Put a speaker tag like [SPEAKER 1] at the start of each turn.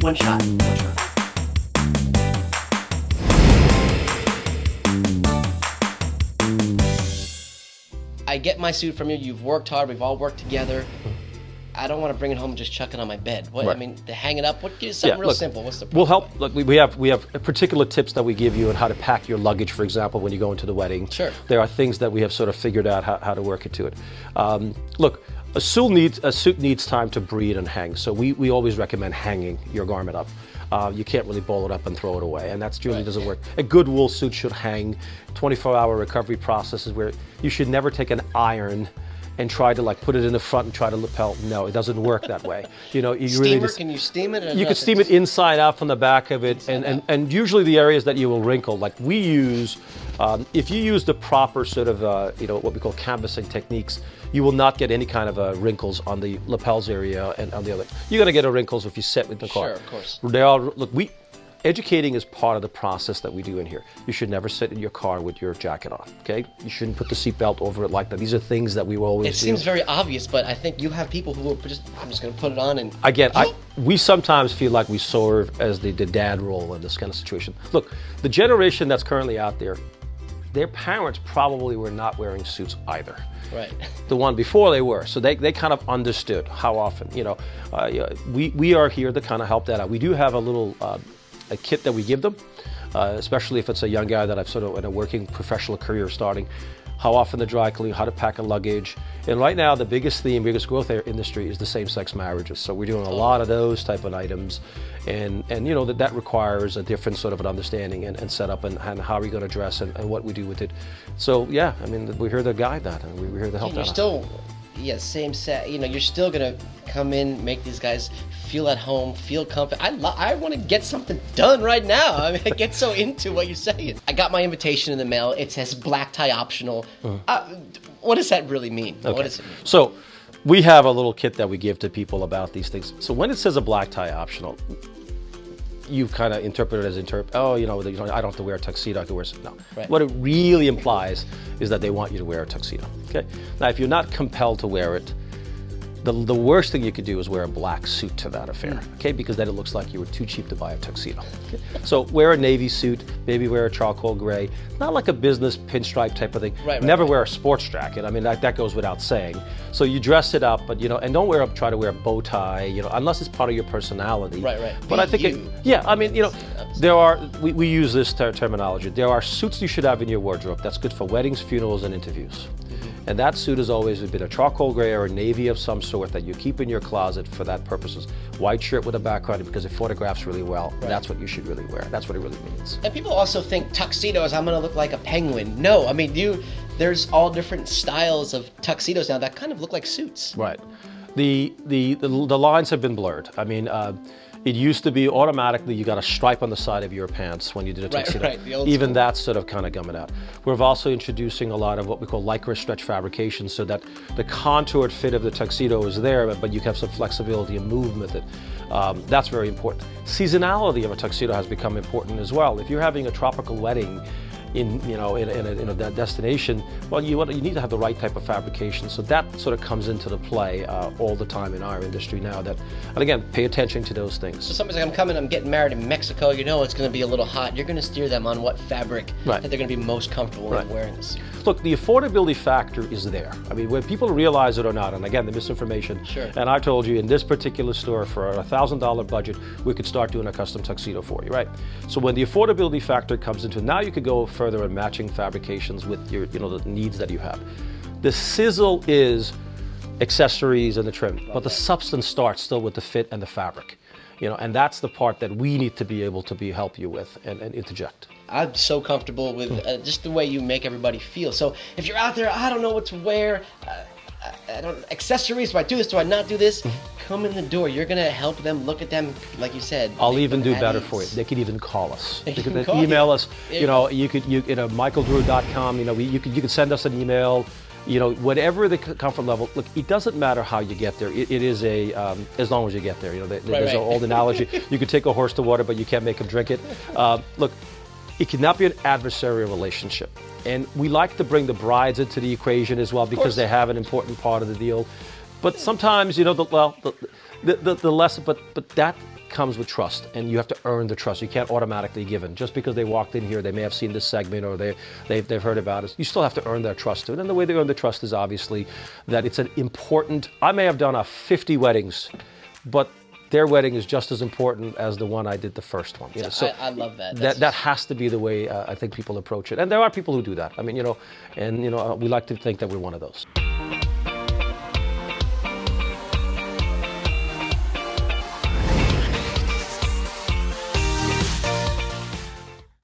[SPEAKER 1] One shot. I get my suit from you. You've worked hard. We've all worked together. I don't want to bring it home and just chuck it on my bed. What
[SPEAKER 2] Right.
[SPEAKER 1] I mean, to hang it up. What is something real
[SPEAKER 2] look,
[SPEAKER 1] simple? What's the problem?
[SPEAKER 2] We'll help. Look, we have particular tips that we give you on how to pack your luggage, for example, when you go into the wedding.
[SPEAKER 1] Sure.
[SPEAKER 2] There are things that we have sort of figured out how to work it to it. Look, a suit needs time to breathe and hang. So we always recommend hanging your garment up. You can't really ball it up and throw it away, and that generally doesn't work. A good wool suit should hang. 24-hour recovery process is where you should never take an iron and try to like put it in the front and try to lapel. No, it doesn't work that way. You know, you
[SPEAKER 1] Steamer?
[SPEAKER 2] really just,
[SPEAKER 1] Can you steam it? Or
[SPEAKER 2] you can steam it inside out from the back of it, and usually the areas that you will wrinkle, like we use, if you use the proper sort of what we call canvassing techniques, you will not get any kind of wrinkles on the lapels area and on the other. You're gonna get wrinkles if you sit with the car.
[SPEAKER 1] Sure, of course.
[SPEAKER 2] Educating is part of the process that we do in here. You should never sit in your car with your jacket on, okay? You shouldn't put the seatbelt over it like that. These are things that we will always do.
[SPEAKER 1] It seems very obvious, but I think you have people who will I'm just going to put it on and...
[SPEAKER 2] Again, we sometimes feel like we serve as the dad role in this kind of situation. Look, the generation that's currently out there, their parents probably were not wearing suits either.
[SPEAKER 1] Right.
[SPEAKER 2] The one before they were, so they kind of understood how often, we are here to kind of help that out. We do have a little... a kit that we give them, especially if it's a young guy that I've sort of in a working professional career starting, how often to dry clean, how to pack a luggage. And right now the biggest biggest growth industry is the same-sex marriages. So we're doing a lot of those type of items, and that requires a different sort of an understanding and setup and how we're going to dress and what we do with it. So yeah, I mean, we're here to guide that, and we're here to help
[SPEAKER 1] You're
[SPEAKER 2] that out.
[SPEAKER 1] still, same set. You're still gonna come in, make these guys feel at home, feel comfy. I want to get something done right now. I mean, I get so into what you're saying. I got my invitation in the mail. It says black tie optional. What does that really mean?
[SPEAKER 2] Okay.
[SPEAKER 1] What does it mean?
[SPEAKER 2] So we have a little kit that we give to people about these things. So when it says a black tie optional, you kind of interpret it as I don't have to wear a tuxedo, I can wear something. No.
[SPEAKER 1] Right.
[SPEAKER 2] What it really implies is that they want you to wear a tuxedo. Okay. Now, if you're not compelled to wear it, the worst thing you could do is wear a black suit to that affair, okay? Because then it looks like you were too cheap to buy a tuxedo. Okay? So wear a navy suit, maybe wear a charcoal gray, not like a business pinstripe type of thing. Never wear a sports jacket. I mean, that goes without saying. So you dress it up, but and don't try to wear a bow tie, unless it's part of your personality.
[SPEAKER 1] Right.
[SPEAKER 2] But I think we use this terminology. There are suits you should have in your wardrobe that's good for weddings, funerals, and interviews. And that suit has always been a charcoal gray or a navy of some sort that you keep in your closet for that purposes. White shirt with a background because it photographs really well. Right. That's what you should really wear. That's what it really means.
[SPEAKER 1] And people also think tuxedos, I'm going to look like a penguin. No, I mean, there's all different styles of tuxedos now that kind of look like suits.
[SPEAKER 2] Right. The lines have been blurred. I mean, it used to be automatically you got a stripe on the side of your pants when you did a tuxedo.
[SPEAKER 1] Right. The old
[SPEAKER 2] Even
[SPEAKER 1] school.
[SPEAKER 2] that's sort of kind of coming out. We're also introducing a lot of what we call lycra stretch fabrication so that the contoured fit of the tuxedo is there, but you have some flexibility and movement with it. That's very important. Seasonality of a tuxedo has become important as well. If you're having a tropical wedding, in a destination, well, you need to have the right type of fabrication. So that sort of comes into the play all the time in our industry now. And again, pay attention to those things.
[SPEAKER 1] So somebody's like, I'm getting married in Mexico. It's going to be a little hot. You're going to steer them on what fabric that they're going to be most comfortable in wearing this.
[SPEAKER 2] Look, the affordability factor is there. I mean, when people realize it or not, and again, the misinformation.
[SPEAKER 1] Sure.
[SPEAKER 2] And I told you in this particular store for a $1,000 budget, we could start doing a custom tuxedo for you, right? So when the affordability factor comes into, now you could go further and matching fabrications with your, the needs that you have. The sizzle is accessories and the trim, but the substance starts still with the fit and the fabric, and that's the part that we need to be able to help you with and interject.
[SPEAKER 1] I'm so comfortable with just the way you make everybody feel. So if you're out there, I don't know what to wear, accessories, do I do this, do I not do this? Come in the door. You're going to help them, look at them, like you said.
[SPEAKER 2] I'll even do better for you. They could even call us. They could
[SPEAKER 1] call
[SPEAKER 2] email
[SPEAKER 1] you.
[SPEAKER 2] us. You could michaelduru.com, you could send us an email. Whatever the comfort level. Look, it doesn't matter how you get there. It is as long as you get there. There's an old analogy. You could take a horse to water, but you can't make him drink it. Look, it cannot be an adversarial relationship. And we like to bring the brides into the equation as well because they have an important part of the deal. But sometimes, the lesson, but that comes with trust, and you have to earn the trust. You can't automatically give in. Just because they walked in here, they may have seen this segment or they've heard about us. You still have to earn their trust too. And the way they earn the trust is obviously that it's an important. I may have done 50 weddings, but their wedding is just as important as the one I did the first one. You know? So
[SPEAKER 1] I love that.
[SPEAKER 2] That has to be the way I think people approach it. And there are people who do that. I mean, and we like to think that we're one of those.